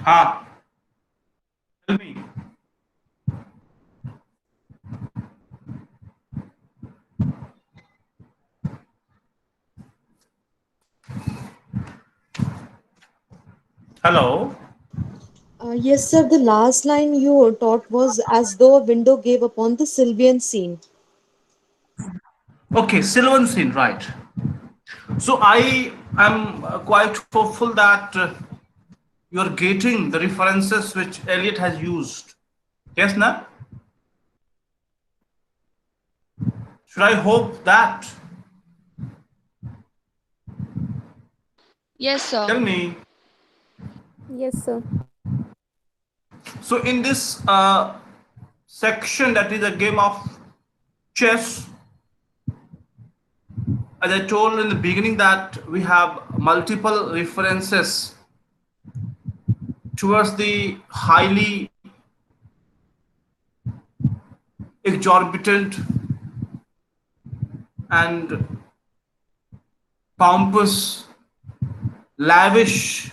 Ah, tell me. Hello. Yes, sir. The last line you taught was as though a window gave upon the Sylvian scene. Okay, Sylvan scene, right. So I am quite hopeful that you are getting the references which Eliot has used. Yes, na? Should I hope that? Yes, sir. Tell me. Yes, sir. So in this section, that is a game of chess, as I told in the beginning, that we have multiple references towards the highly exorbitant and pompous, lavish,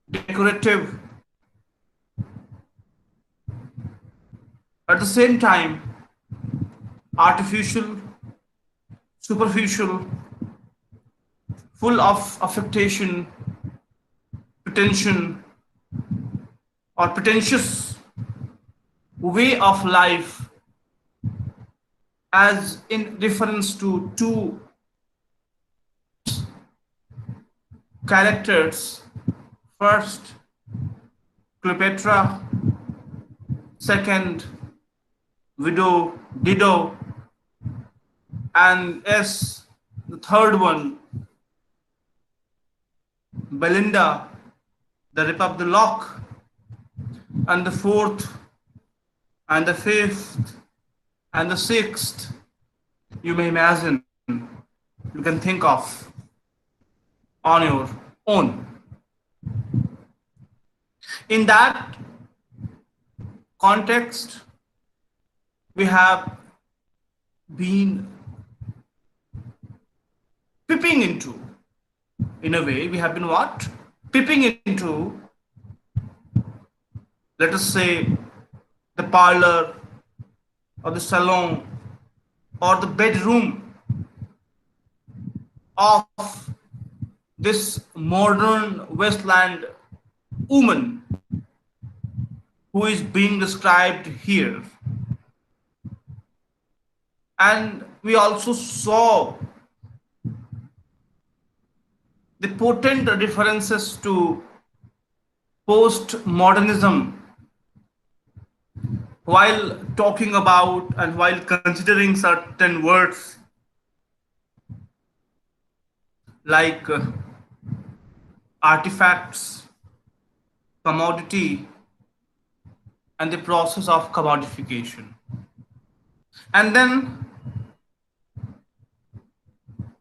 decorative, at the same time artificial, superficial, full of affectation, pretension, or pretentious way of life, as in reference to two characters. First, Cleopatra, second, widow Dido, and S, the third one, Belinda, the rip up the lock, and the fourth, and the fifth, and the sixth, you may imagine, you can think of on your own. In that context, we have been peeping into, in a way, we have been what? Peeping into, let us say, the parlor or the salon or the bedroom of this modern Westland woman who is being described here. And we also saw the potent references to postmodernism while talking about and while considering certain words like artifacts, commodity, and the process of commodification. And then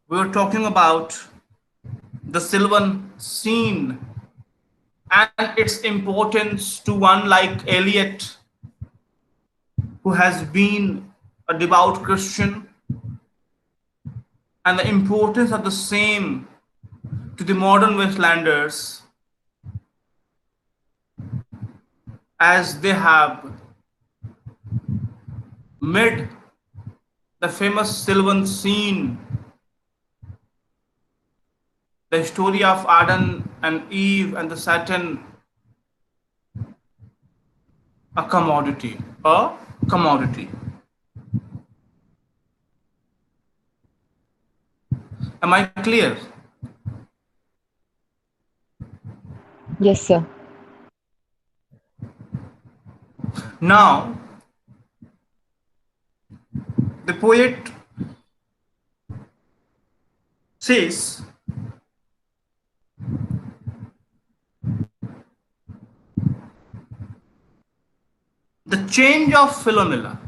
we were talking about the Sylvan scene and its importance to one like Eliot, who has been a devout Christian, and the importance of the same to the modern Westlanders as they have made the famous Sylvan scene, the story of Adam and Eve and the Satan, a commodity. A commodity. Am I clear? Yes, sir. Now, the poet says, the change of Philomela,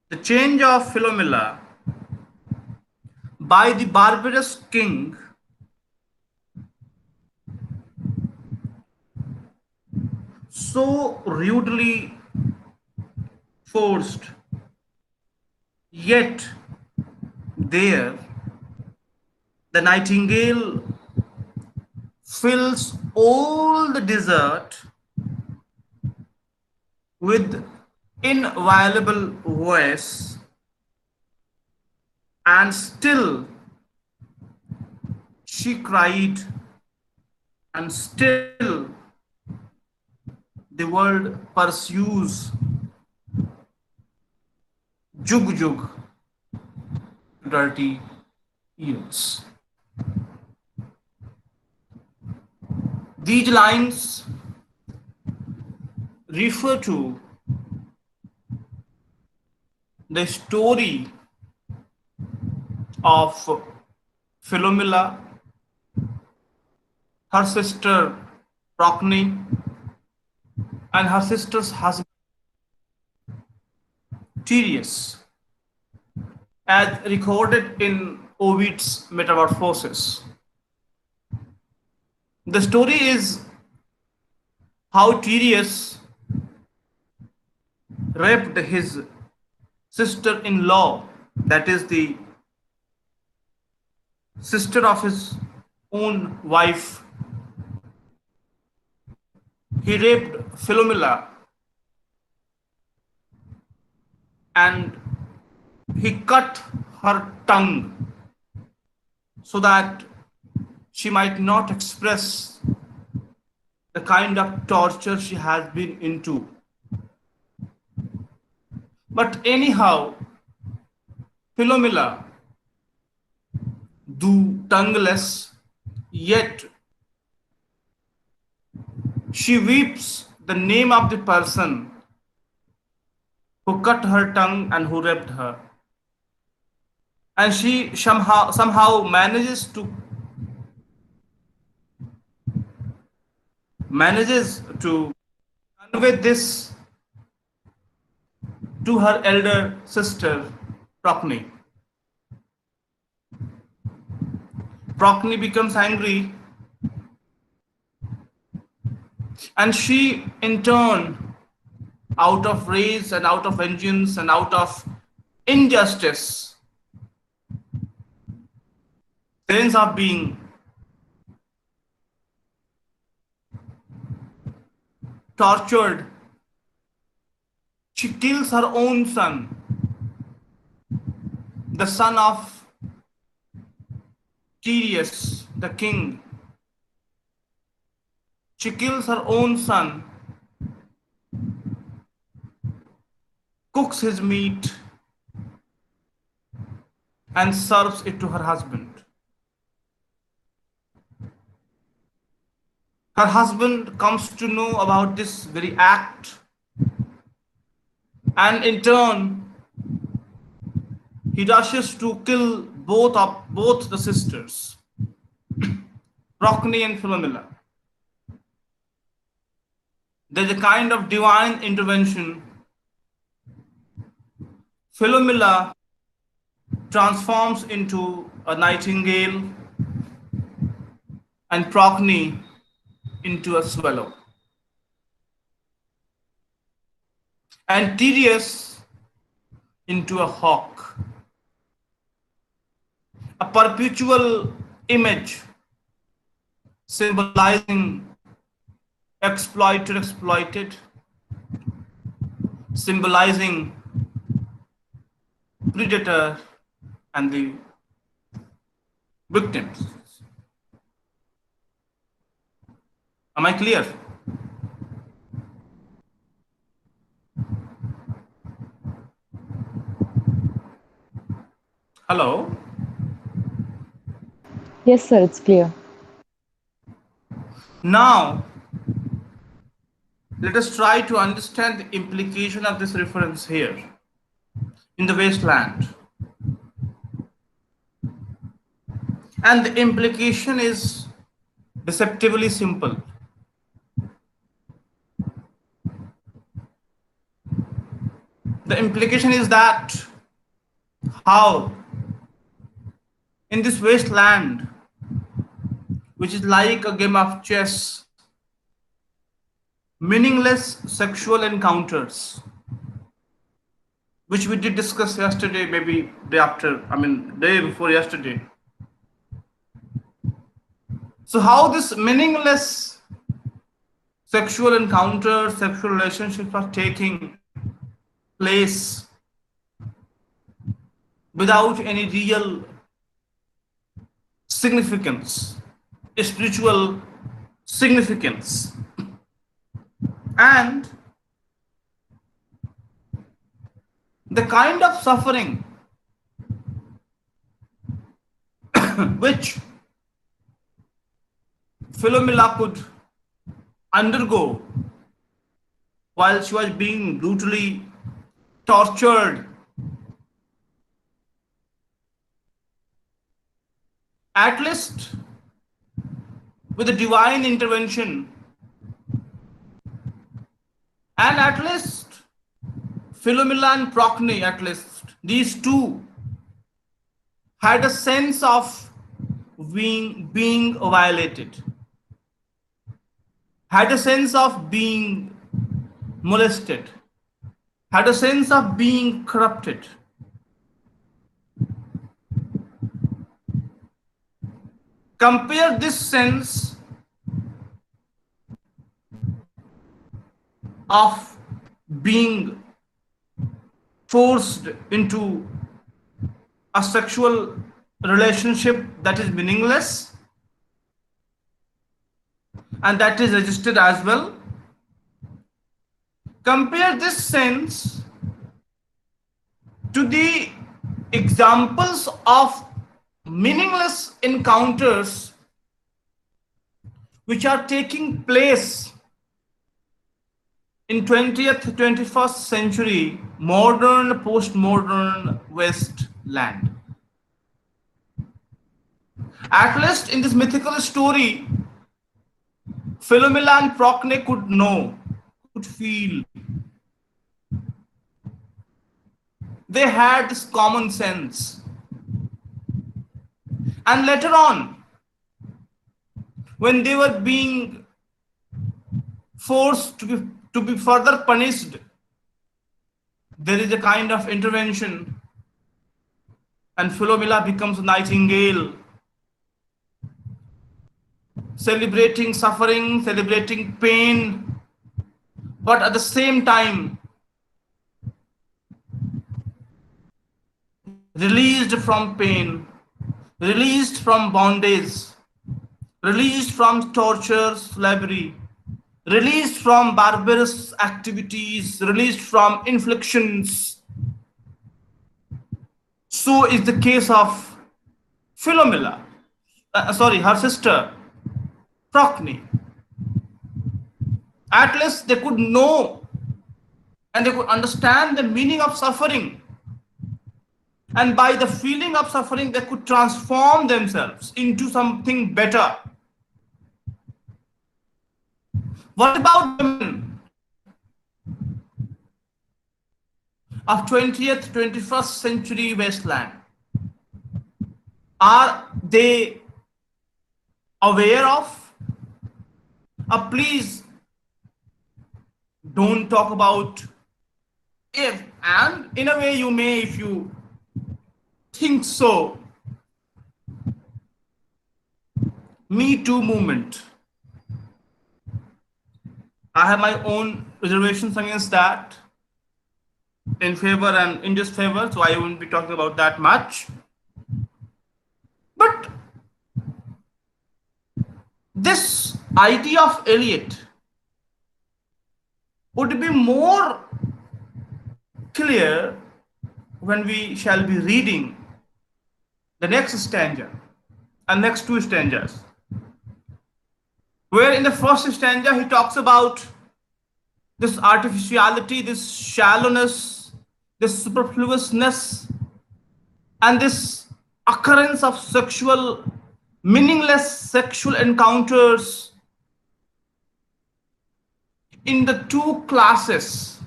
the change of Philomela by the barbarous king so rudely forced, yet there the nightingale fills all the desert with inviolable voice, and still she cried, and still the world pursues jug jug dirty ears. These lines refer to the story of Philomela, her sister Procne, and her sister's husband Tereus, as recorded in Ovid's Metamorphoses. The story is how Tereus raped his sister in law, that is, the sister of his own wife. He raped Philomela and he cut her tongue so that she might not express the kind of torture she has been into. But anyhow, Philomela, though tongueless, yet she weeps the name of the person who cut her tongue and who raped her. And she somehow manages to convey this to her elder sister Procne. Procne becomes angry, and she in turn, out of rage and out of vengeance and out of injustice, sense of being tortured, she kills her own son, the son of Tereus, the king. She kills her own son, cooks his meat, and serves it to her husband. Her husband comes to know about this very act, and in turn, he rushes to kill both the sisters, Procne and Philomela. There's a kind of divine intervention. Philomela transforms into a nightingale and Procne into a swallow. And Tereus into a hawk. A perpetual image symbolizing exploited, symbolizing predator and the victims. Am I clear? Hello? Yes, sir, it's clear. Now, let us try to understand the implication of this reference here in the wasteland. And the implication is deceptively simple. The implication is that how in this wasteland, which is like a game of chess, meaningless sexual encounters, which we did discuss yesterday, maybe day before yesterday. So how this meaningless sexual encounters, sexual relationships are taking place without any real significance, spiritual significance. And the kind of suffering which Philomela could undergo while she was being brutally tortured, at least with the divine intervention, and at least Philomela and Procne, at least these two had a sense of being violated, had a sense of being molested, had a sense of being corrupted. Compare this sense of being forced into a sexual relationship that is meaningless and that is registered as well. Compare this sense to the examples of meaningless encounters which are taking place in 20th 21st century modern postmodern West land. At least in this mythical story, Philomela and Procne could know, could feel. They had this common sense. And later on, when they were being forced to be further punished, there is a kind of intervention, and Philomela becomes a nightingale, celebrating suffering, celebrating pain, but at the same time, released from pain, released from bondage, released from torture, slavery, released from barbarous activities, released from inflictions. So is the case of Philomela, her sister, Procne. At least they could know and they could understand the meaning of suffering. And by the feeling of suffering, they could transform themselves into something better. What about women of 20th, 21st century Westland? Are they aware of? Please don't talk about if, and in a way you may if you think so. Me Too movement. I have my own reservations against that, in favor and in disfavor, so I won't be talking about that much. But this idea of Eliot would be more clear when we shall be reading the next stanza and next two stanzas, where in the first stanza he talks about this artificiality, this shallowness, this superfluousness, and this occurrence of meaningless sexual encounters in the two classes.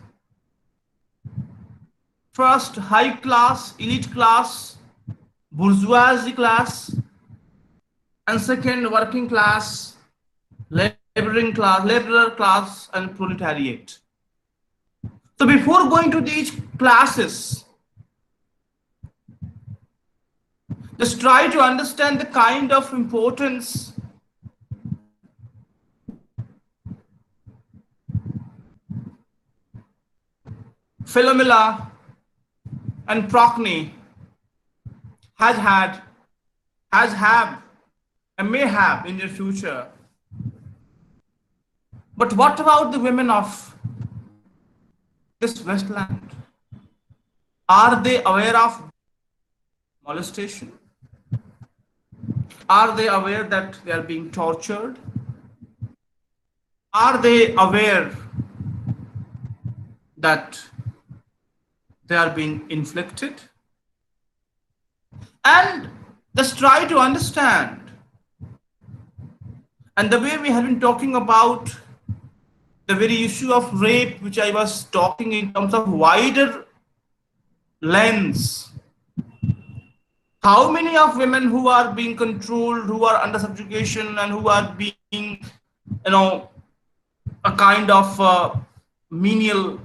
First, high class, elite class, bourgeoisie class, and second, working class, laborer class, and proletariat. So before going to these classes, just try to understand the kind of importance Philomela and Procne has had, has have, and may have in their future. But what about the women of this Westland? Are they aware of molestation? Are they aware that they are being tortured? Are they aware that they are being inflicted? And just try to understand. And the way we have been talking about the very issue of rape, which I was talking in terms of wider lens, how many of women who are being controlled, who are under subjugation, and who are being, a kind of menial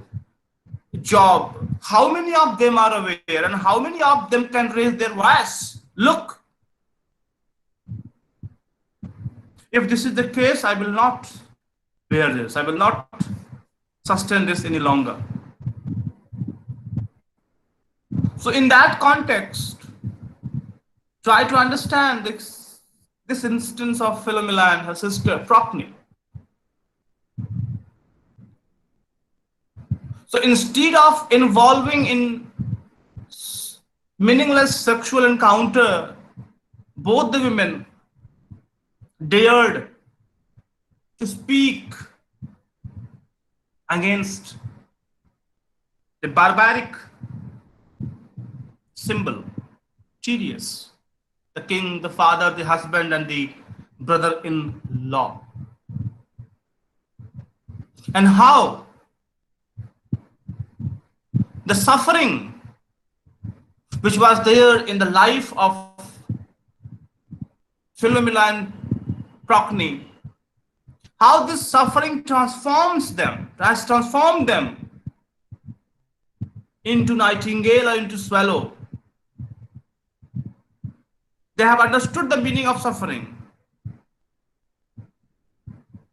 job, how many of them are aware and how many of them can raise their voice? Look, if this is the case, I will not bear this. I will not sustain this any longer. So, in that context, try to understand this instance of Philomela and her sister Procne. So, instead of involving in meaningless sexual encounter, both the women dared to speak against the barbaric symbol, Tyreus, the king, the father, the husband, and the brother in law. And how the suffering which was there in the life of Philomela and Procne, how this suffering has transformed them into nightingale or into swallow. They have understood the meaning of suffering.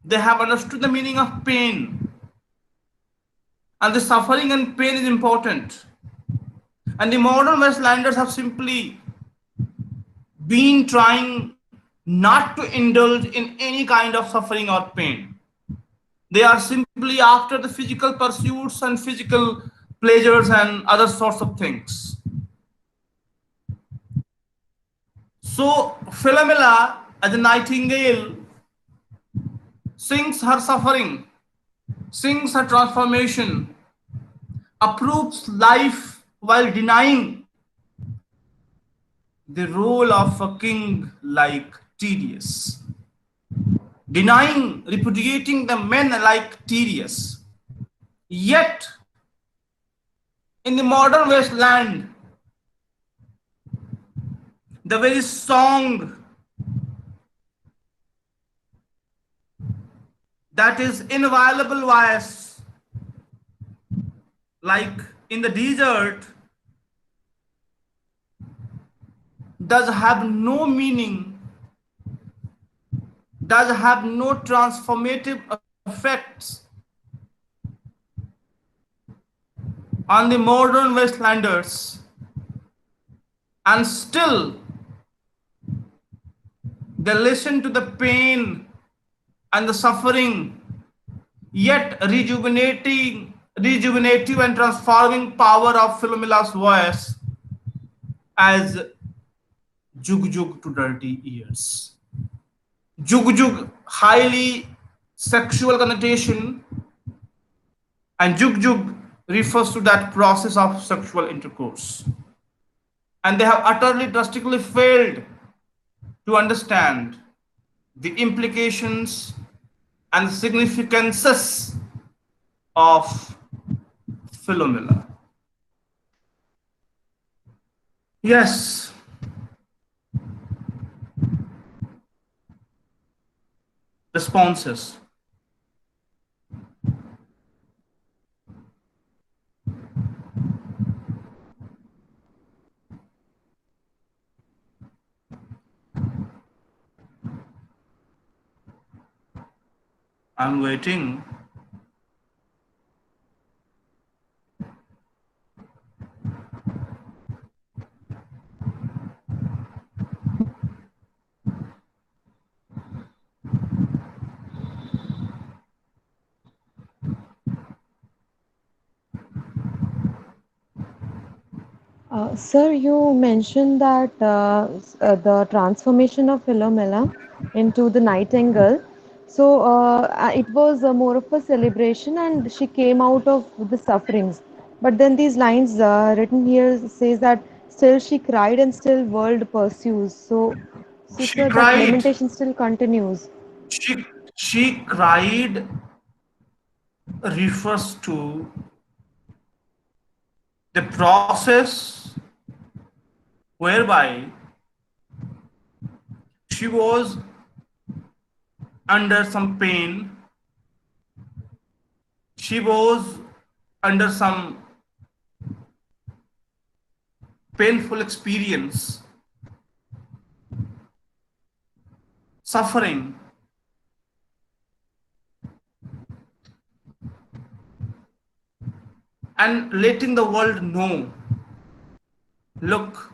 They have understood the meaning of pain. And the suffering and pain is important. And the modern Westlanders have simply been trying not to indulge in any kind of suffering or pain. They are simply after the physical pursuits and physical pleasures and other sorts of things. So Philomela, as a nightingale, sings her suffering, sings her transformation, approves life while denying the role of a king like Tyreus, denying, repudiating the men like Tyreus. Yet, in the modern Westland, the very song that is inviolable voice, like in the desert, does have no meaning, does have no transformative effects on the modern Westlanders, and still they listen to the pain and the suffering, yet rejuvenative and transforming power of Philomela's voice as Jug Jug to dirty ears. Jug Jug, highly sexual connotation, and Jug Jug refers to that process of sexual intercourse. And they have utterly, drastically failed to understand the implications and significances of Philomela. Yes, responses. I'm waiting. Sir, you mentioned that the transformation of Philomela into the nightingale. So it was more of a celebration, and she came out of the sufferings. But then these lines written here says that still she cried and still world pursues. So She sir, that cried. lamentation still continues. She she cried refers to the process whereby she was under some pain, she was under some painful experience, suffering, and letting the world know, look,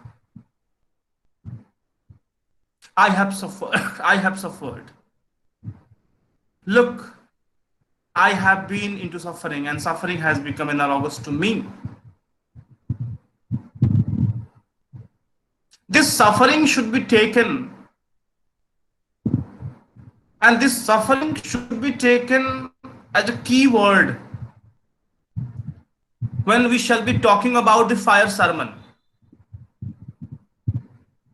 I have suffered. I have suffered. Look, I have been into suffering, and suffering has become analogous to me. This suffering should be taken, and this suffering should be taken as a key word when we shall be talking about the fire sermon,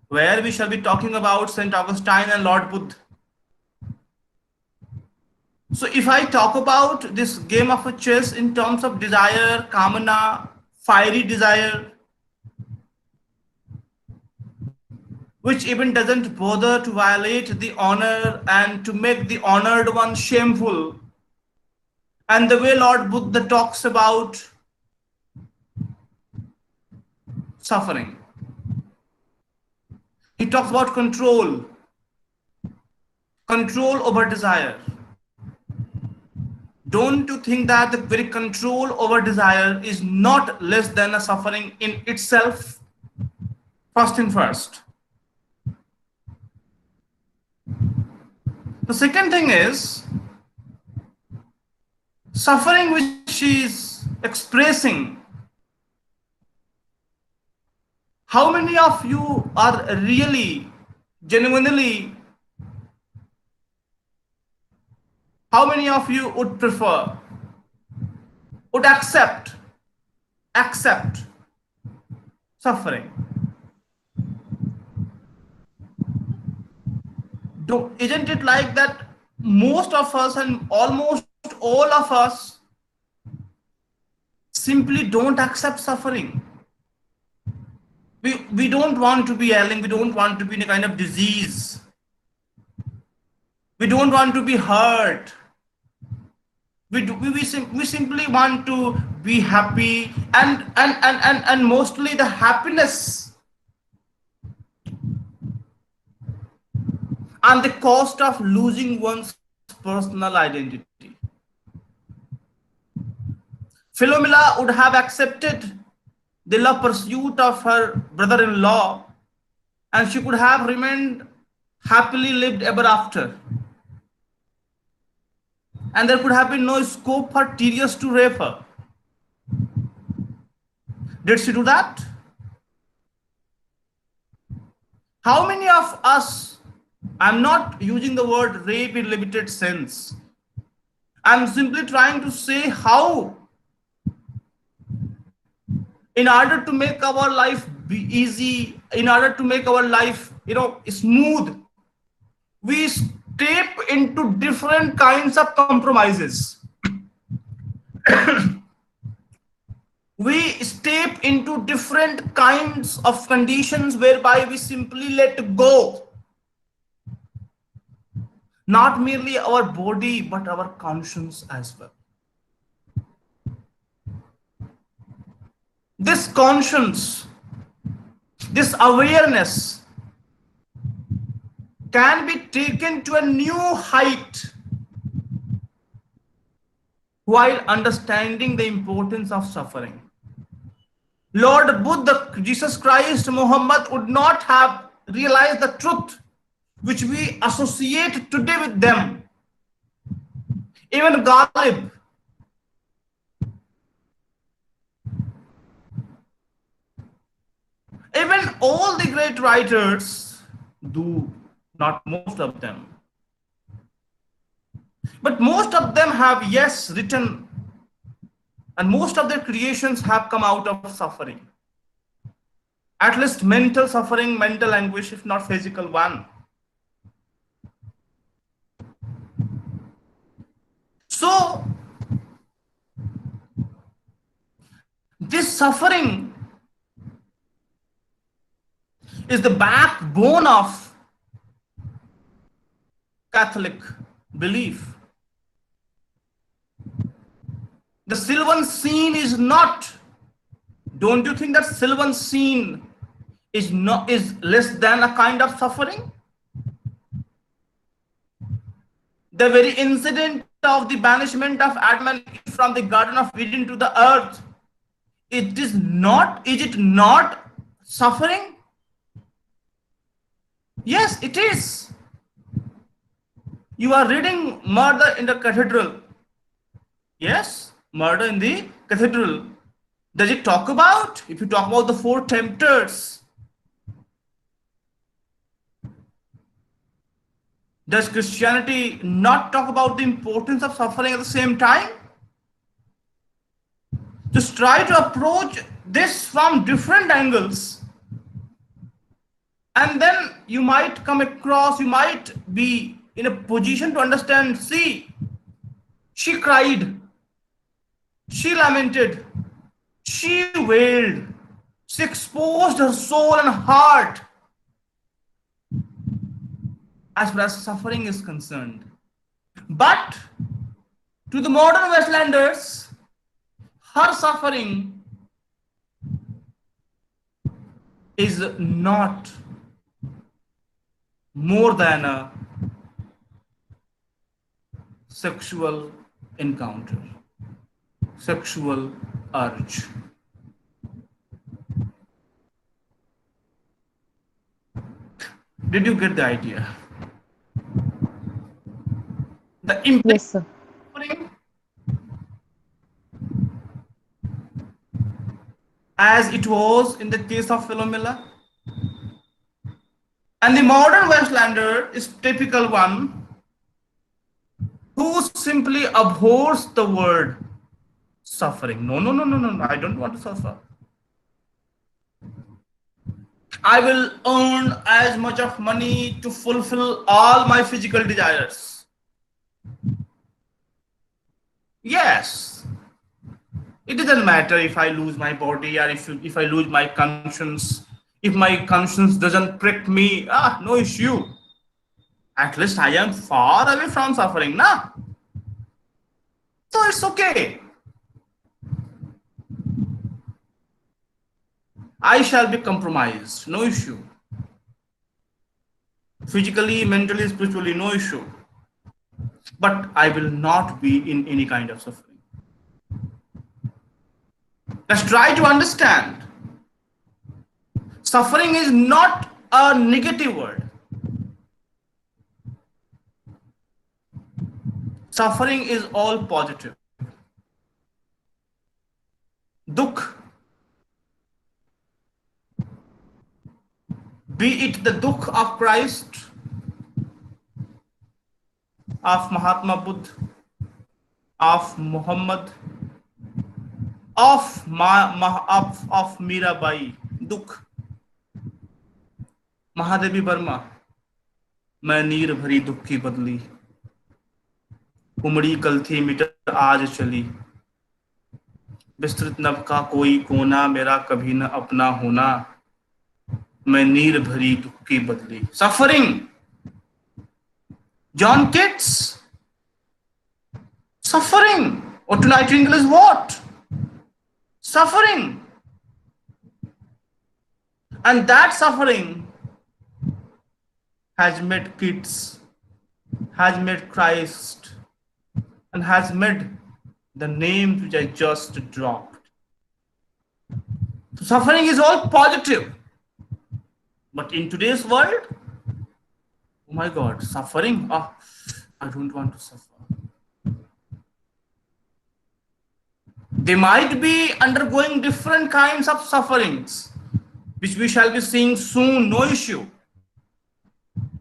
where we shall be talking about St. Augustine and Lord Buddha. So if I talk about this game of a chess in terms of desire, kamana, fiery desire, which even doesn't bother to violate the honor and to make the honored one shameful, and the way Lord Buddha talks about suffering, he talks about control, control over desire. Don't you think that the very control over desire is not less than a suffering in itself? First thing first. The second thing is suffering which she is expressing. How many of you are really, genuinely, how many of you would prefer, would accept suffering? Isn't it like that most of us and almost all of us simply don't accept suffering? We don't want to be ailing, we don't want to be in a kind of disease, we don't want to be hurt, we simply want to be happy, and mostly the happiness and the cost of losing one's personal identity. Philomela would have accepted the love pursuit of her brother-in-law, and she could have remained happily lived ever after. And there could have been no scope for Tyreus to rape her. Did she do that? How many of us, I'm not using the word rape in limited sense, I'm simply trying to say how, in order to make our life be easy, in order to make our life, smooth, we step into different kinds of compromises. We step into different kinds of conditions whereby we simply let go, not merely our body but our conscience as well. This conscience, this awareness can be taken to a new height while understanding the importance of suffering. Lord Buddha, Jesus Christ, Muhammad would not have realized the truth which we associate today with them. Even Ghalib, Even all the great writers do, not most of them, but most of them have, yes, written, and most of their creations have come out of suffering. At least mental suffering, mental anguish, if not physical one. So, this suffering is the backbone of Catholic belief. The Sylvan scene is not, don't you think that Sylvan scene is less than a kind of suffering? The very incident of the banishment of Adam and Eve from the Garden of Eden to the earth, is it not suffering? Yes, it is. You are reading Murder in the Cathedral. Yes, Murder in the Cathedral. Does it talk about, if you talk about the four tempters, does Christianity not talk about the importance of suffering at the same time? Just try to approach this from different angles, and then you might come across, you might be in a position to understand. See, she cried, she lamented, she wailed, she exposed her soul and heart as far as suffering is concerned. But to the modern Westlanders, her suffering is not more than a sexual encounter, sexual urge. Did you get the idea? The impact Yes, sir. of suffering, as it was in the case of Philomela, and the modern Westlander is typical one who simply abhors the word suffering. No, no, no, no, no, no, I don't want to suffer. I will earn as much of money to fulfill all my physical desires. Yes, it doesn't matter if I lose my body, or if I lose my conscience. If my conscience doesn't prick me, no issue. At least I am far away from suffering, na? So it's okay. I shall be compromised, no issue. Physically, mentally, spiritually, no issue. But I will not be in any kind of suffering. Let's try to understand. Suffering is not a negative word. Suffering is all positive. Dukh, be it the dukh of Christ, of Mahatma Buddha, of Muhammad, of Mirabai, dukh, Mahadevi Verma, मैं नीर भरी दुख की बदली, उमड़ी कल थी metre आज चली, विस्तृत नभ का कोई कोना मेरा कभी न अपना होना, मैं नीर भरी दुख की बदली. Suffering. John Keats. Suffering. Or to Nightingale is what? Suffering. And that suffering has made Keats, has made Christ, and has made the names which I just dropped. So suffering is all positive. But in today's world, oh my God, suffering? I don't want to suffer. They might be undergoing different kinds of sufferings. which we shall be seeing soon, no issue.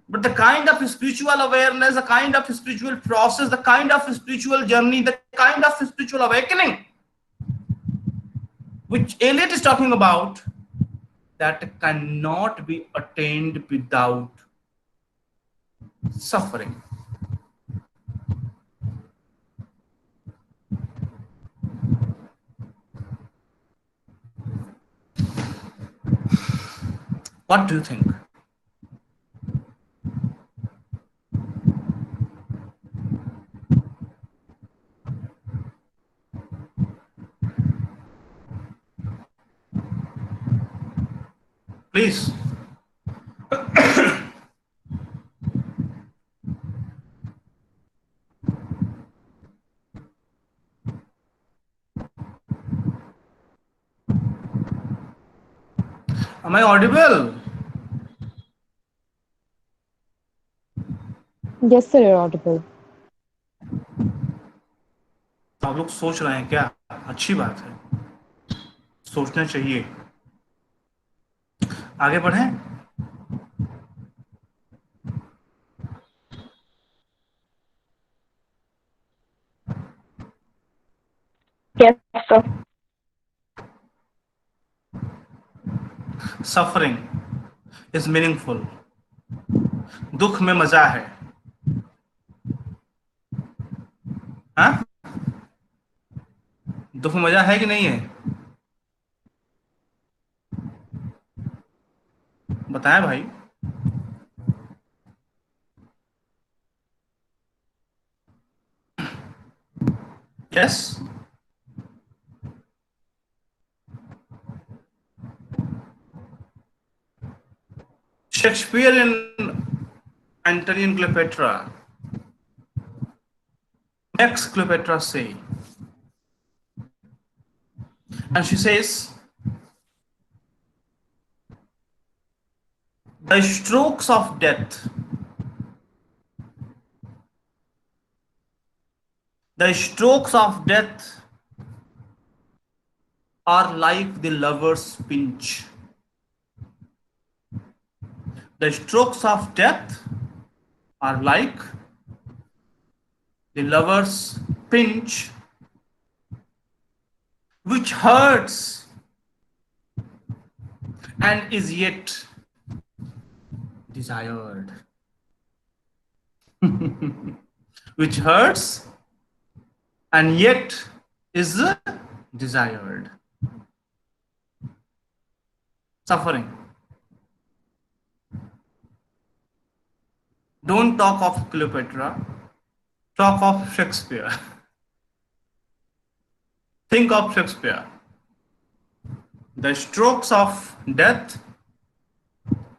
But the kind of spiritual awareness, the kind of spiritual process, the kind of spiritual journey, the kind of spiritual awakening which Eliot is talking about, that cannot be attained without suffering. What do you think? Please. Am I audible? Yes, sir, you're audible. आप लोग सोच रहे हैं क्या? अच्छी बात है, सोचना चाहिए. आगे बढ़ें. Yes, sir. Suffering is meaningful. दुख में मजा है. हाँ, दुख में मजा है कि नहीं है? बताएं भाई. Yes. Shakespeare in Antony and Cleopatra makes Cleopatra say, and she says, the strokes of death, the strokes of death are like the lover's pinch. The strokes of death are like the lover's pinch, which hurts and is yet desired. Which hurts and yet is desired. Suffering. Don't talk of Cleopatra, talk of Shakespeare. Think of Shakespeare. The strokes of death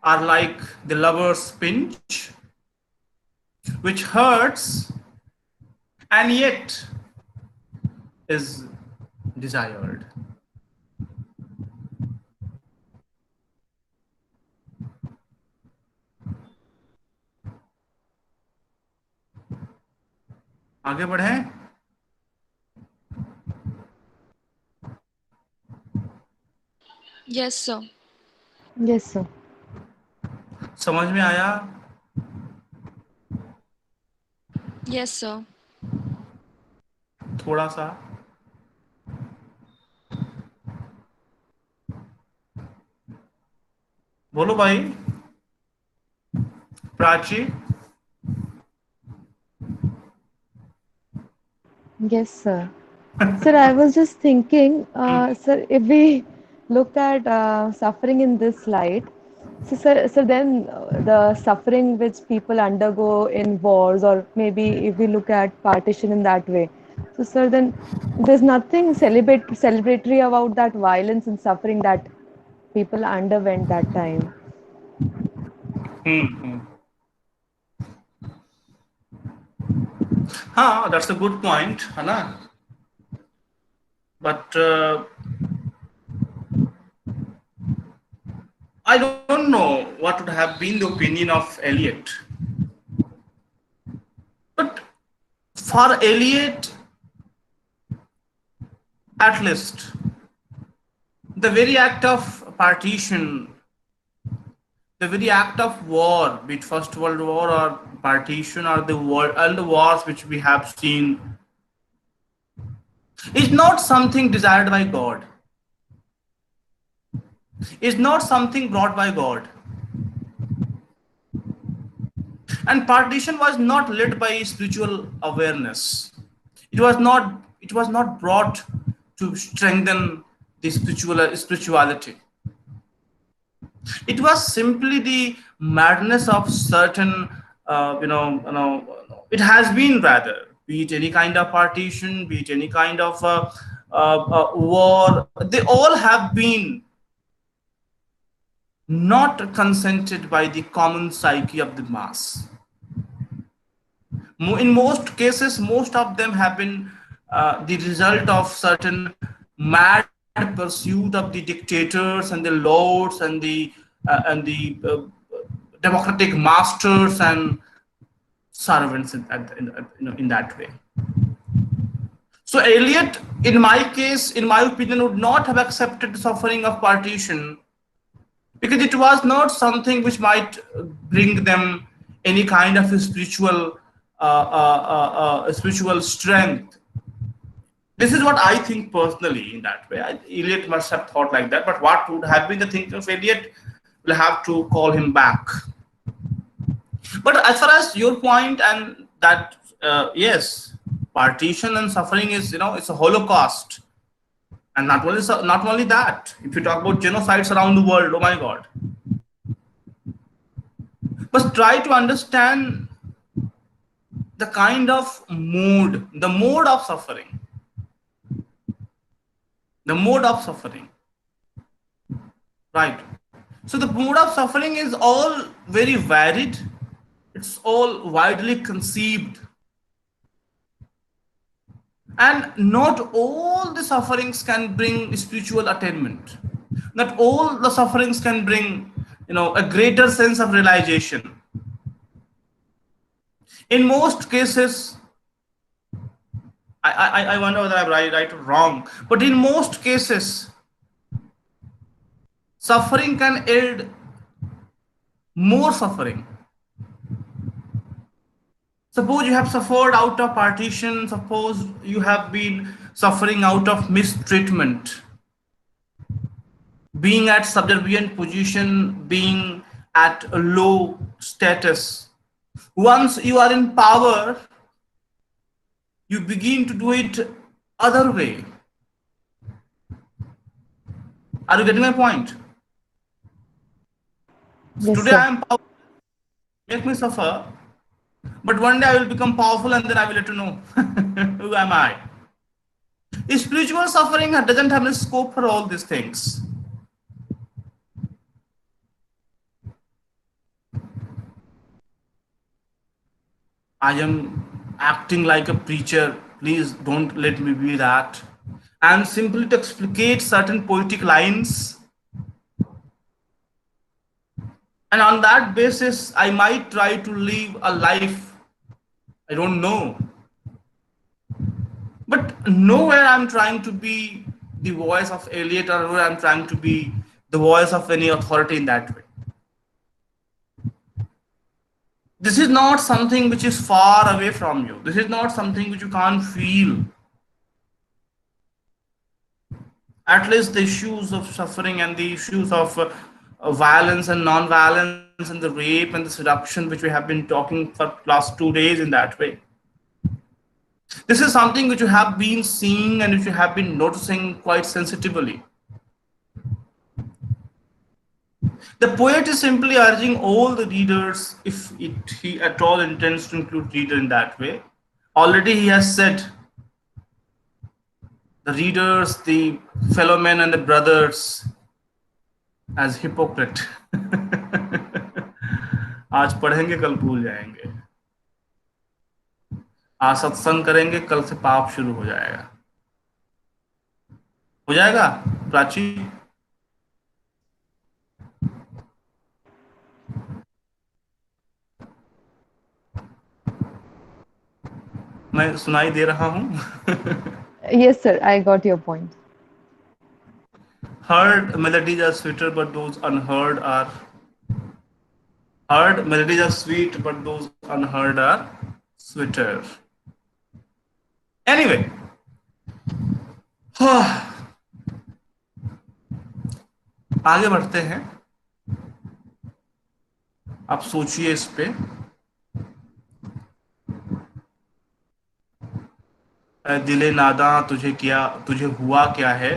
are like the lover's pinch, which hurts and yet is desired. आगे बढ़ें. Yes, sir. Yes, sir. समझ में आया? Yes, sir. थोड़ा सा. बोलो भाई. Prachi. Yes, sir. Sir, I was just thinking, sir, if we look at suffering in this light, so then the suffering which people undergo in wars, or maybe if we look at partition in that way, so sir, then there's nothing celebratory about that violence and suffering that people underwent that time. हाँ, that's a good point, है ना? But I don't know what would have been the opinion of Eliot. But for Eliot, at least, the very act of partition The very act of war, be it First World War or partition or the war and the wars which we have seen, is not something desired by God. Is not something brought by God. And partition was not led by spiritual awareness. It was not brought to strengthen the spirituality. It was simply the madness of certain, it has been rather, be it any kind of partition, be it any kind of war, they all have been not consented by the common psyche of the mass. In most cases, most of them have been the result of certain mad pursuit of the dictators and the lords and the democratic masters and servants in that way. So Eliot, in my case, in my opinion, would not have accepted the suffering of partition because it was not something which might bring them any kind of a spiritual strength. This is what I think personally in that way. Eliot must have thought like that, but what would have been the thinking of Eliot, we'll have to call him back. But as far as your point and that, yes, partition and suffering is, it's a holocaust. And not only that, if you talk about genocides around the world, oh my God. But try to understand the kind of the mode of suffering. The mode of suffering. Right. So the mode of suffering is all very varied. It's all widely conceived. And not all the sufferings can bring spiritual attainment. Not all the sufferings can bring, a greater sense of realization. In most cases, I wonder whether I'm right or wrong, but in most cases, suffering can aid more suffering. Suppose you have suffered out of partition, suppose you have been suffering out of mistreatment, being at subservient position, being at a low status. Once you are in power, you begin to do it other way. Are you getting my point? Yes, Today I sir. am powerful, make me suffer, but one day I will become powerful and then I will let you know who am I. Spiritual suffering doesn't have the scope for all these things. I am acting like a preacher. Please don't let me be that. And simply to explicate certain poetic lines. And on that basis, I might try to live a life. I don't know. But nowhere I'm trying to be the voice of Eliot or nowhere I'm trying to be the voice of any authority in that way. This is not something which is far away from you. This is not something which you can't feel. At least the issues of suffering and the issues of violence and non-violence and the rape and the seduction which we have been talking for last 2 days in that way. This is something which you have been seeing and which you have been noticing quite sensitively. The poet is simply urging all the readers, if he at all intends to include reader in that way. Already he has said, the readers, the fellow men and the brothers, as hypocrite. आज पढ़ेंगे कल भूल जाएंगे, आज सत्संग करेंगे कल से पाप शुरू हो जाएगा प्राची? मैं सुनाई दे रहा हूं? Yes, sir. I got your point. Heard melodies are sweeter, but those unheard are Heard melodies are sweet, but those unheard are sweeter. Anyway, आगे बढ़ते हैं. आप सोचिए इस पे. दिले नादा तुझे हुआ क्या है.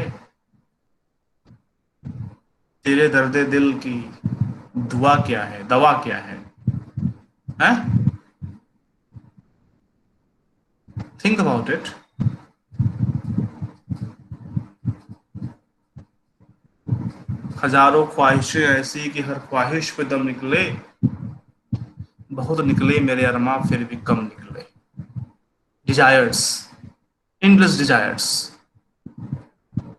तेरे दर्द दिल की दवा क्या है. हैं? Think about it. हजारों ख्वाहिशें ऐसी कि हर ख्वाहिश पे दम निकले. बहुत निकले मेरे अरमा फिर भी कम निकले. Desires, endless desires.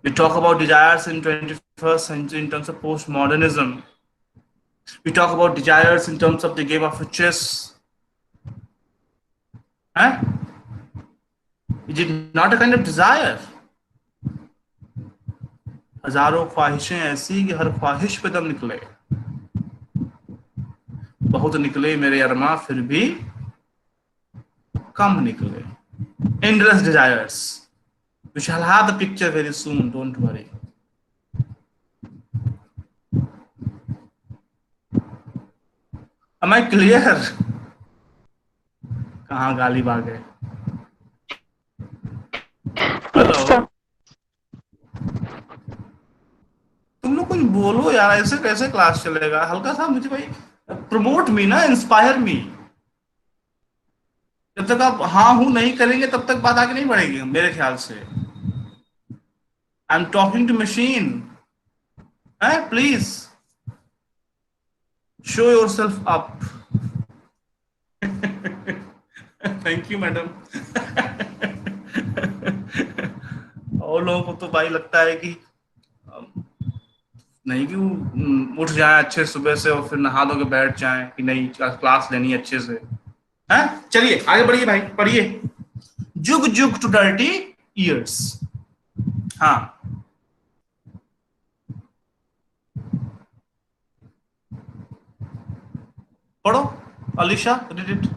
We talk about desires in 21st century in terms of postmodernism. We talk about desires in terms of the game of chess. Huh? Is it not a kind of desire? हजारों ख्वाहिशें ऐसी कि हर ख्वाहिश पे दम निकले. बहुत निकले मेरे अरमा फिर भी कम निकले. Endless desires. We shall have the picture very soon, don't worry. Am I clear? कहाँ गाली बाग है. Yes, hello. sir. तुम लोग कुछ बोलो यार. ऐसे कैसे क्लास चलेगा. हल्का सा मुझे भाई प्रमोट मी ना, इंस्पायर मी. जब तक आप हाँ हूं नहीं करेंगे तब तक बात आगे नहीं बढ़ेगी मेरे ख्याल से. I am talking to machine. Please show yourself up. Thank you madam. और लोगों को तो भाई लगता है कि नहीं कि वो उठ जाए अच्छे सुबह से और फिर नहा धो के बैठ जाए कि नहीं क्लास लेनी है अच्छे से. हैं? चलिए आगे बढ़िए भाई, पढ़िए. जुग जुग टू डर्टी ईयर्स. हाँ, पढ़ो. Alisha, read it.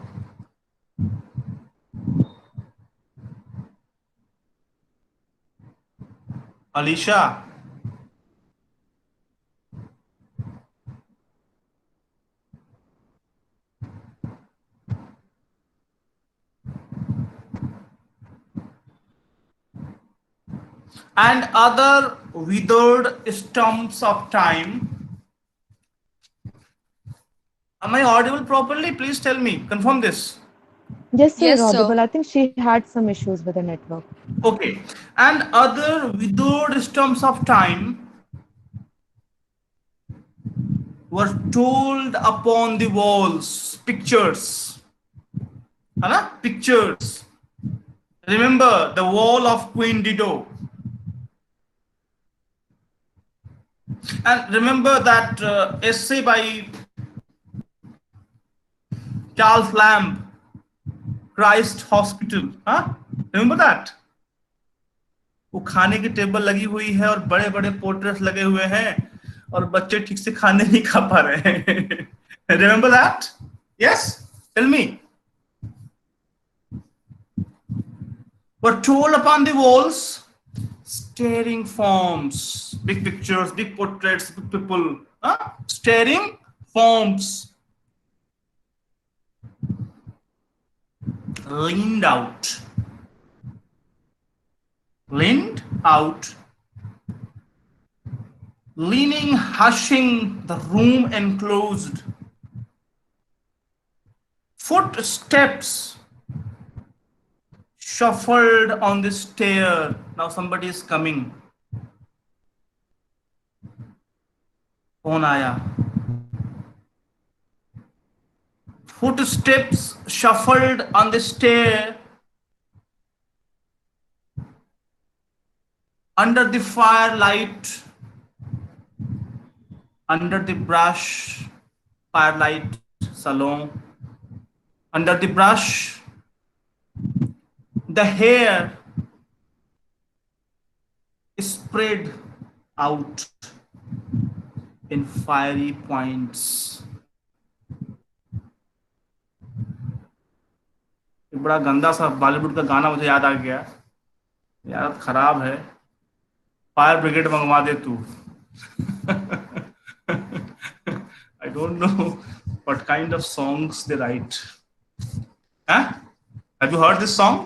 Alisha. And other withered stumps of time. Am I audible properly? Please tell me. Confirm this. Yes, sir, you're Yes, sir. audible. I think she had some issues with the network. Okay. And other withered stumps of time were told upon the walls. Pictures. है ना? Pictures. Remember the wall of Queen Dido. And remember that essay by Charles Lamb, Christ Hospital. हाँ? Remember that? वो खाने की table लगी हुई है और बड़े बड़े पोर्ट्रेट्स लगे हुए हैं और बच्चे ठीक से खाने नहीं खा पा रहे हैं. Remember that? Yes? Tell me. Were told upon the walls, staring forms, big pictures, big portraits, big people, staring forms, leaned out, leaned out, leaning, hushing, the room enclosed. Footsteps shuffled on the stair. Now somebody is coming. कौन आया? Footsteps shuffled on the stair. Under the firelight, under the brush, firelight salon, under the brush, the hair spread out in fiery points. बड़ा गंदा सा बॉलीवुड का गाना मुझे याद आ गया यार, खराब है। फायर ब्रिगेड मंगवा दे तू। I don't know what kind of songs they write. Huh? Have you heard this song?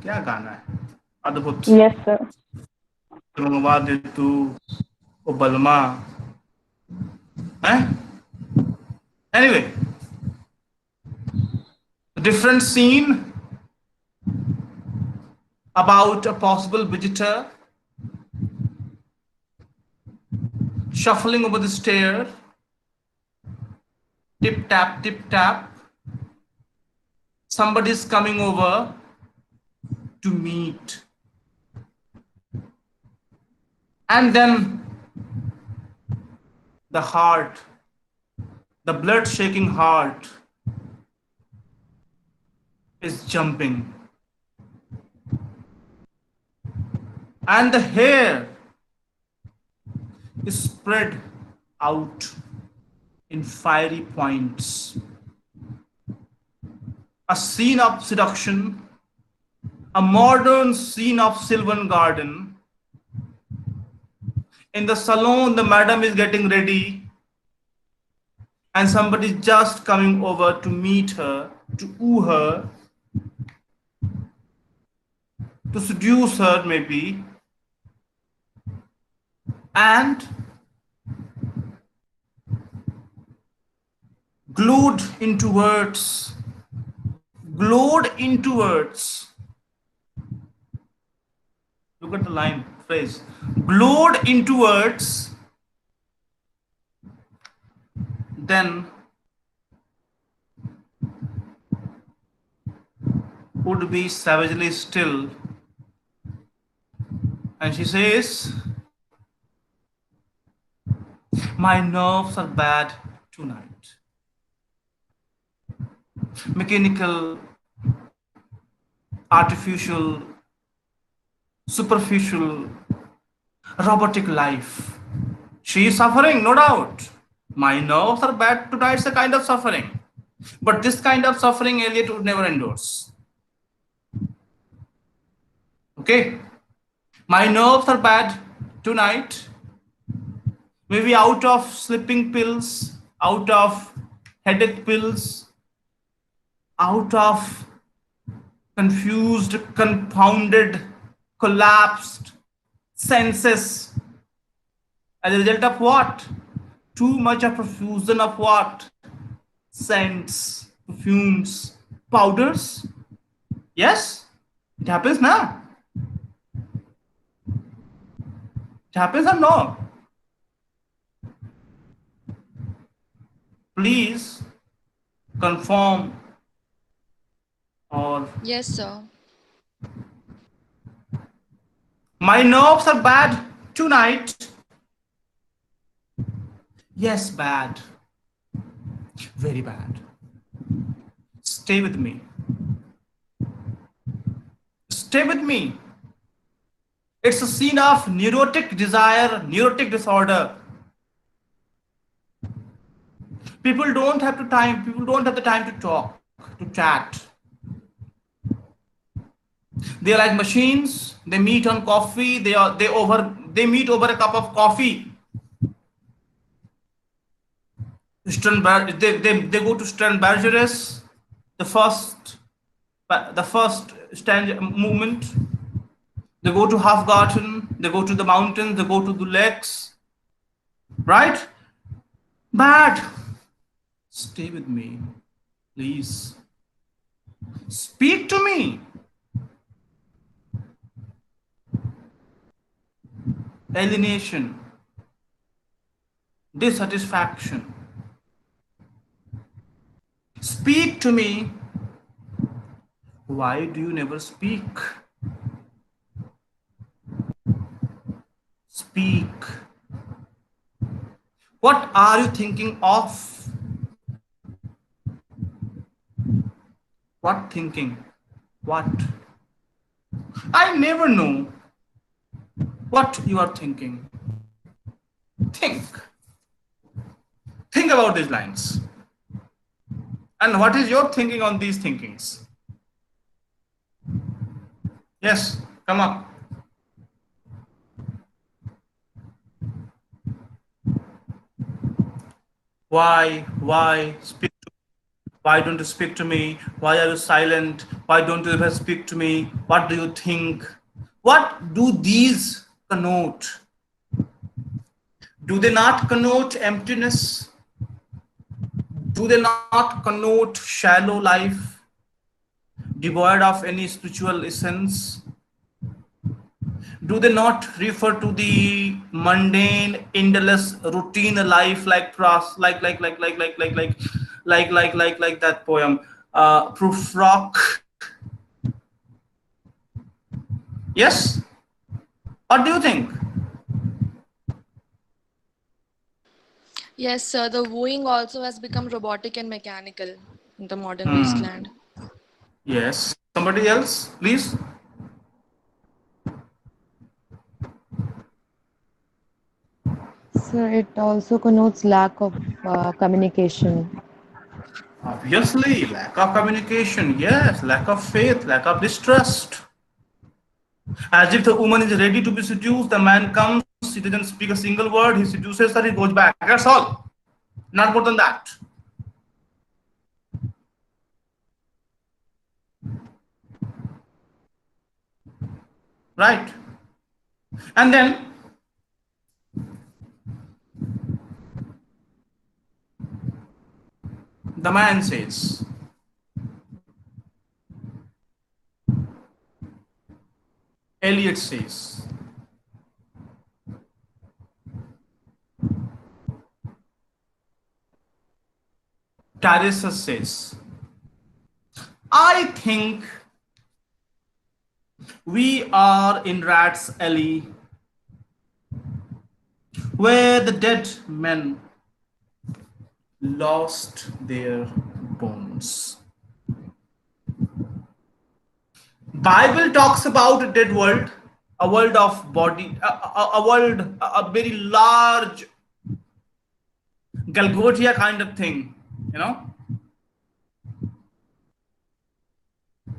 क्या गाना है, अद्भुत। Yes, sir. मंगवा दे तू ओ बलमा है। Anyway, a different scene about a possible visitor shuffling over the stair. Tip tap, tip tap. Somebody's coming over to meet. And then the heart, the blood shaking heart, is jumping. And the hair is spread out in fiery points. A scene of seduction, a modern scene of Sylvan Garden. In the salon, the madam is getting ready, and somebody is just coming over to meet her, to woo her, to seduce her, maybe. And glued into words, glued into words. Look at the line, phrase. Glued into words, then would be savagely still. And she says, my nerves are bad tonight. Mechanical, artificial, superficial, robotic life. She is suffering, no doubt. My nerves are bad tonight, it's a kind of suffering. But this kind of suffering, Eliot would never endorse. Okay? My nerves are bad tonight. Maybe out of sleeping pills, out of headache pills, out of confused, confounded, collapsed senses. As a result of what? Too much of profusion of what? Scents, perfumes, powders. Yes, it happens now. It happens or no? Please confirm or Yes, sir. my nerves are bad tonight. Yes, bad. Very bad. Stay with me. Stay with me. It's a scene of neurotic desire, neurotic disorder. People don't have the time to talk, to chat. They are like machines. They meet on coffee. They meet over a cup of coffee. They go to Sternberger's, the first stand movement. They go to Hofgarten. They go to the mountains. They go to the lakes. Right? Bad. Stay with me, please. Speak to me. Alienation, dissatisfaction. Speak to me. Why do you never speak? Speak. What are you thinking of? What thinking? What? I never know what you are thinking. Think. Think about these lines. And what is your thinking on these thinkings? Yes, come up. Why speak to me? Why don't you speak to me? Why are you silent? Why don't you ever speak to me? What do you think? What do these connote? Do they not connote emptiness? Do they not connote shallow life, devoid of any spiritual essence? Do they not refer to the mundane, endless, routine life like pros, like that poem, Proof Rock? Yes. What do you think? Yes, sir. The wooing also has become robotic and mechanical in the modern Hmm. wasteland. Yes. Somebody else, please. So it also connotes lack of communication. Obviously, lack of communication. Yes, lack of faith, lack of distrust. As if the woman is ready to be seduced, the man comes, he doesn't speak a single word, he seduces her, he goes back. That's all. Not more than that. Right? And then the man says, Eliot says, Teresa says, I think we are in Rat's Alley where the dead men lost their bones. Bible talks about a dead world, a world of body, a world, a very large Galgotia kind of thing, you know,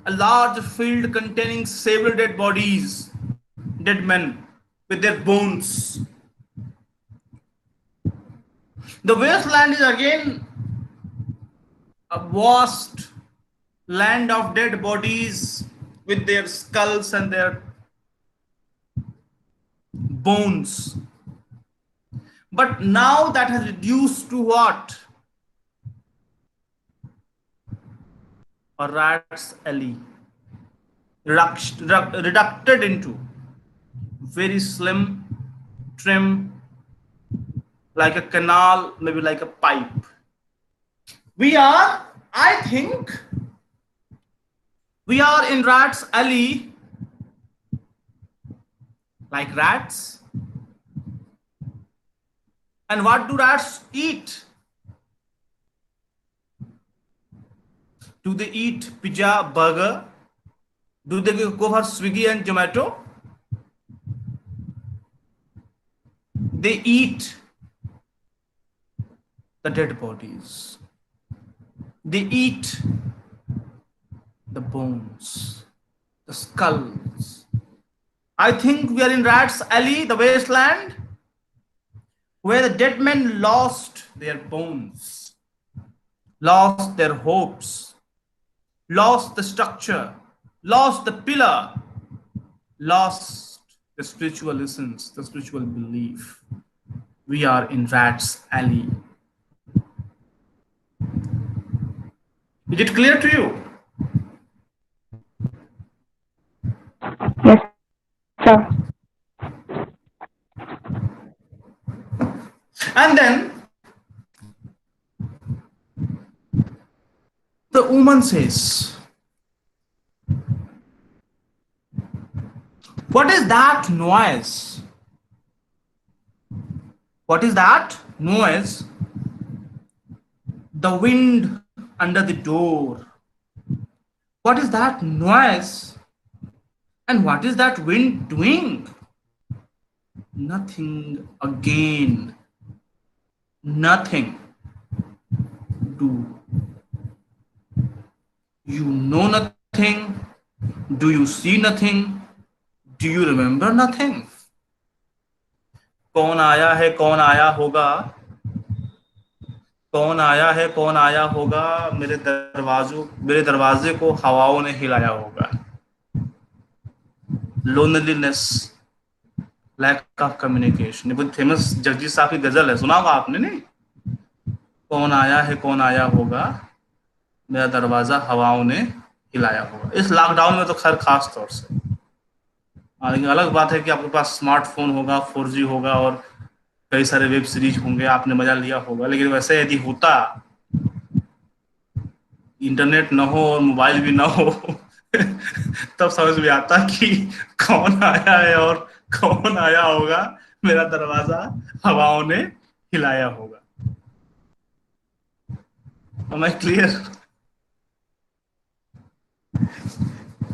a large field containing several dead bodies, dead men with their bones. The wasteland is again a vast land of dead bodies with their skulls and their bones. But now that has reduced to what? A rat's alley, reducted into very slim, trim, like a canal, maybe like a pipe. We are, I think, we are in rat's alley like rats. And what do rats eat? Do they eat pizza, burger? Do they go for Swiggy and Zomato? They eat the dead bodies. They eat the bones, the skulls. I think we are in Rat's Alley, the wasteland, where the dead men lost their bones, lost their hopes, lost the structure, lost the pillar, lost the spiritual essence, the spiritual belief. We are in Rat's Alley. Is it clear to you? Yes, sir. And then the woman says, what is that noise? What is that noise? The wind under the door. What is that noise? And what is that wind doing? Nothing again. Nothing. Do. You know nothing. Do you see nothing? Do you remember nothing? कौन आया है कौन आया होगा, कौन आया है कौन आया होगा, मेरे दरवाजे को हवाओं ने हिलाया होगा. Loneliness, lack of communication. ये बहुत फेमस जगजीत साहब की गजल है, सुना होगा आपने नहीं? कौन आया है कौन आया होगा, मेरा दरवाजा हवाओं ने हिलाया होगा. इस लॉकडाउन में तो खैर खास तौर से. लेकिन अलग बात है कि आपके पास स्मार्टफोन होगा, 4G होगा और कई सारे वेब सीरीज होंगे, आपने मजा लिया होगा. लेकिन वैसे यदि होता, इंटरनेट न हो और मोबाइल भी ना हो तब समझ में आता कि कौन आया है और कौन आया होगा, मेरा दरवाजा हवाओं ने हिलाया होगा. Am I clear?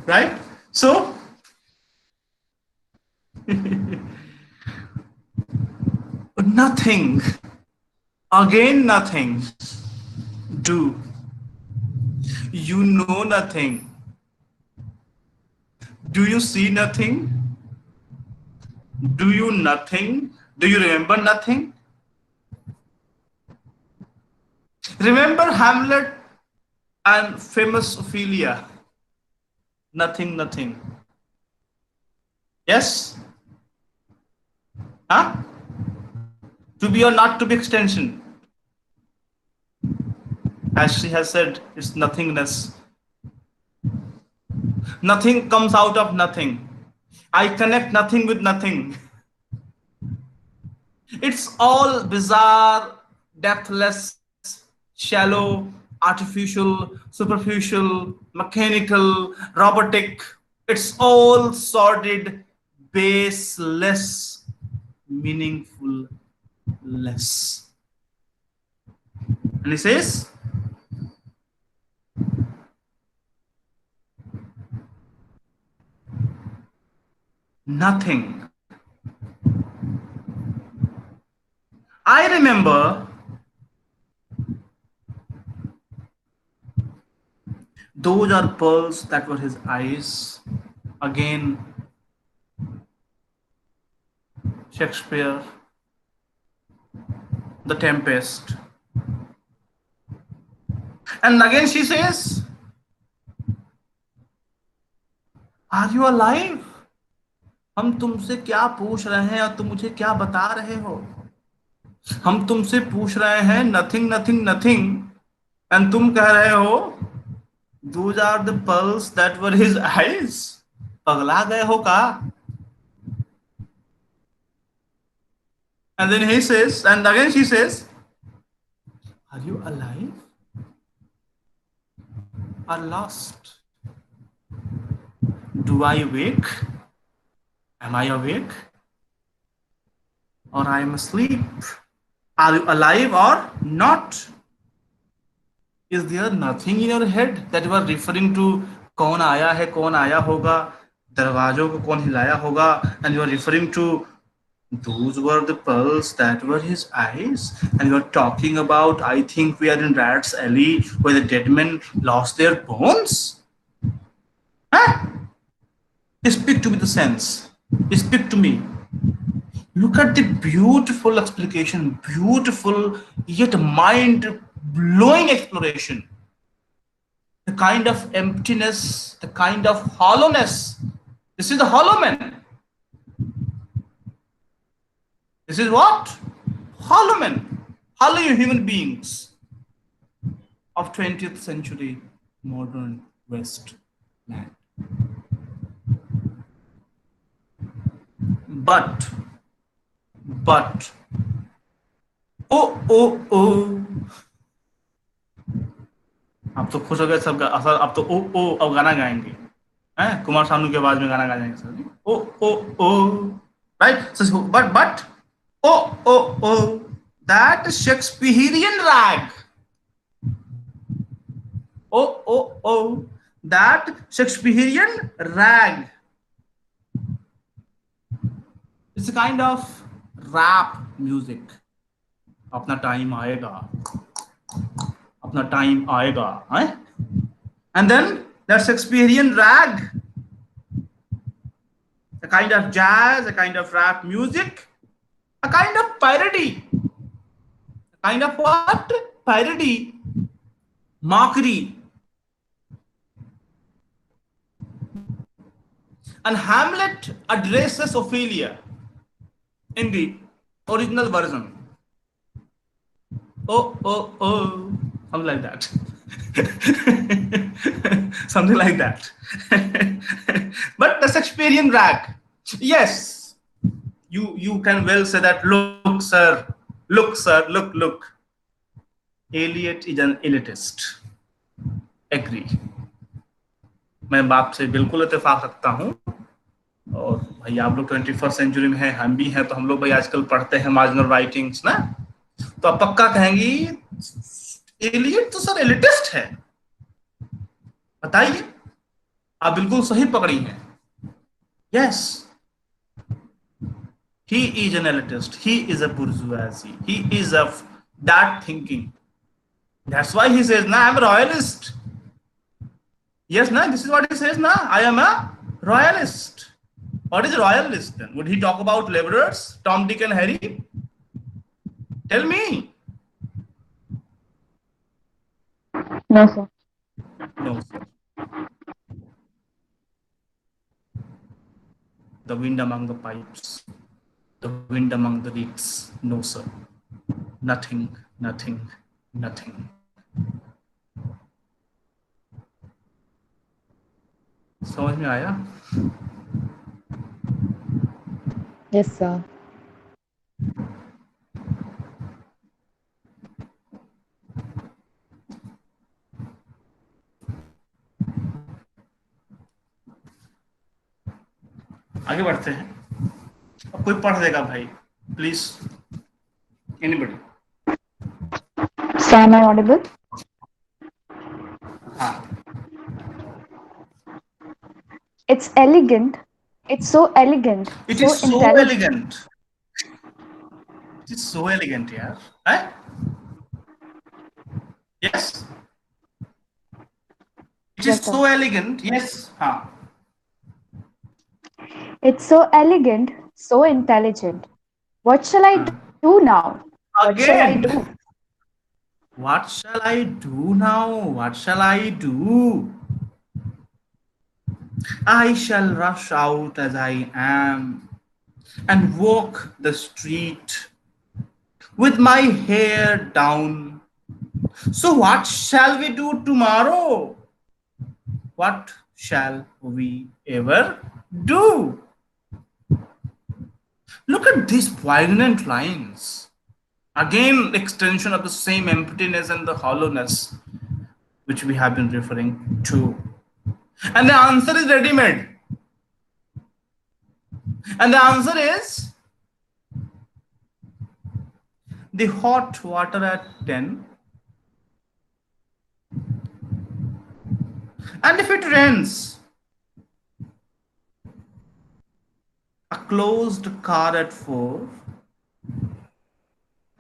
Right? So, nothing, again nothing. Do you know nothing? Do you see nothing? Do you nothing? Do you remember nothing? Remember Hamlet and famous Ophelia? Nothing, nothing. Yes? Huh? To be or not to be extension. As she has said, it's nothingness. Nothing comes out of nothing. I connect nothing with nothing. It's all bizarre, depthless, shallow, artificial, superficial, mechanical, robotic. It's all sordid, baseless, meaningful, less. And he says, nothing. I remember those are pearls that were his eyes. Again, Shakespeare, The Tempest. And again she says, are you alive? हम तुमसे क्या पूछ रहे हैं और तुम मुझे क्या बता रहे हो? हम तुमसे पूछ रहे हैं नथिंग नथिंग नथिंग एंड तुम कह रहे हो those are the pearls that were his eyes. पगला गए हो का? And then he says, and again she says, are you alive or lost? Do I wake? Am I awake? Or I am asleep? Are you alive or not? Is there nothing in your head that you are referring to? कौन आया है कौन आया होगा, दरवाजों को कौन हिलाया होगा, and you are referring to those were the pearls that were his eyes, and you are talking about, I think we are in Rat's Alley where the dead men lost their bones? Huh? Speak to me the sense. Speak to me. Look at the beautiful explication, beautiful yet mind-blowing exploration. The kind of emptiness, the kind of hollowness. This is the hollow man. This is what? Hollow men. Hollow human beings of 20th century modern West land. But, oh, आप तो खुश हो गए सब, आप तो ओ अब गाना गाएंगे हैं, कुमार सानू की आवाज में गाना गा जाएंगे sir. Oh right. But oh, that Shakespearean rag. Oh, that Shakespearean rag. It's a kind of rap music. अपना टाइम आएगा, अपना टाइम आएगा, हैं? And then that Shakespearean rag, a kind of jazz, a kind of rap music, a kind of parody. A kind of what? Parody, mockery. And Hamlet addresses Ophelia in the original version. Oh, oh, oh, something like that. Something like that. But the Shakespearean rag, yes, you can well say that. Look, sir, look, sir, look. Eliot is an elitist. Agree. मैं बात से बिल्कुल इत्तेफाक रखता हूँ। और भाई आप लोग 21st सेंचुरी में हैं, हम भी हैं, तो हम लोग भाई आजकल पढ़ते हैं मार्जिनल राइटिंग्स ना, तो आप पक्का कहेंगी एलियट तो सर एलिटिस्ट है। बताइए, आप बिल्कुल सही पकड़ी हैं। Yes, he is an elitist, he is a bourgeoisie, he is of that thinking. That's why he says, "Na, I'm a royalist." Yes, na, this is what he says, na, I am a royalist. What is a royalist then? Would he talk about laborers, Tom, Dick, and Harry? Tell me. No, sir. No, sir. The wind among the pipes, the wind among the reeds. No, sir. Nothing, nothing, nothing. समझ में आया? Yes, sir. आगे बढ़ते हैं। अब कोई पढ़ देगा भाई, please, anybody. Sir, am I audible? हाँ, It's elegant. It's so elegant. it So is so intelligent. elegant. It is so elegant, यार, है? Yes. It is Yes, sir. so elegant. Yes, हाँ. It's so elegant, so intelligent. What shall I do now? What shall I Again. do? What shall I do now? What shall I do? I shall rush out as I am and walk the street with my hair down. So what shall we do tomorrow? What shall we ever do? Look at these poignant lines. Again, extension of the same emptiness and the hollowness which we have been referring to. And the answer is ready-made. And the answer is the hot water at 10. And if it rains, a closed car at 4,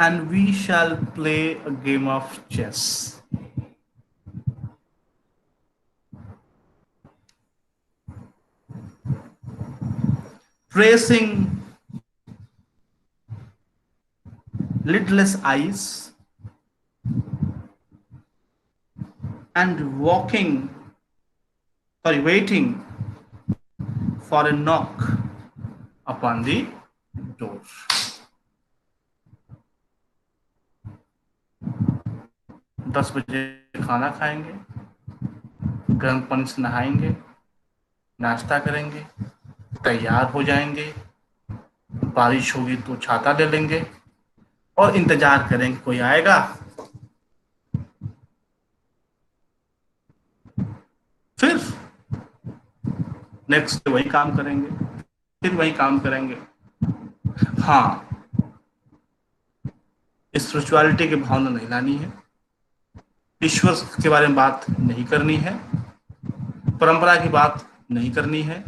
and we shall play a game of chess. Tracing lidless eyes and waiting for a knock upon the door. दस बजे खाना खाएंगे, गर्म पानी से नहाएंगे, नाश्ता करेंगे, तैयार हो जाएंगे, बारिश होगी तो छाता ले लेंगे और इंतजार करेंगे कोई आएगा। फिर नेक्स्ट वही काम करेंगे, फिर वही काम करेंगे। हाँ, स्पिरिचुअलिटी की भावना नहीं लानी है, ईश्वर के बारे में बात नहीं करनी है, परंपरा की बात नहीं करनी है।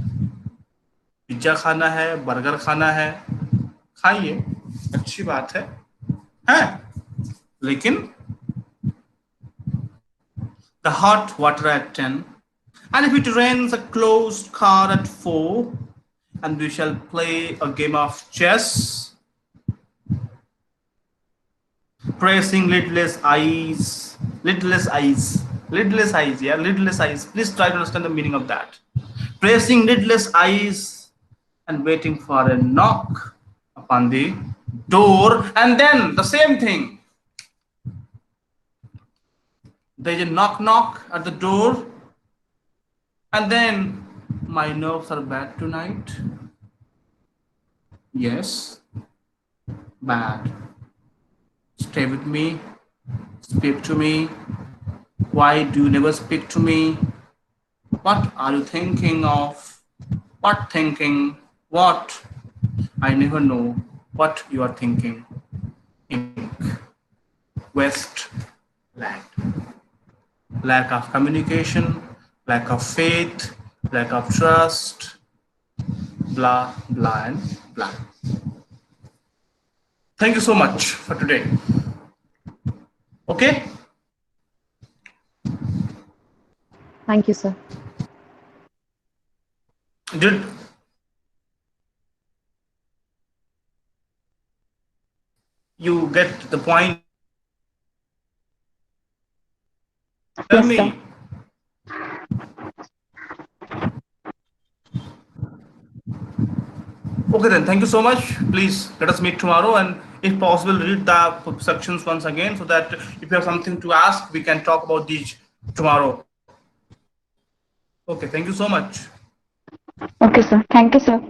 पिज्जा खाना है, बर्गर खाना है, खाइए, अच्छी बात है? लेकिन the the hot water at 10, and if it rains, a closed car at 4, and we shall play a game of chess, pressing lidless eyes, yeah, lidless eyes. Please try to understand the meaning of that. Pressing lidless eyes and waiting for a knock upon the door, and then the same thing. There's a knock at the door, and then my nerves are bad tonight. Yes, bad. Stay with me, speak to me. Why do you never speak to me? What are you thinking of? What thinking? What? I never know what you are thinking. Ink. West land. Lack of communication, lack of faith, lack of trust, blah, blah, and blah. Thank you so much for today. Okay? Thank you, sir. Did you get the point? Tell Yes, sir. me. Okay then, thank you so much. Please let us meet tomorrow, and if possible, read the sections once again so that if you have something to ask, we can talk about these tomorrow. Okay, thank you so much. Okay, sir. Thank you, sir.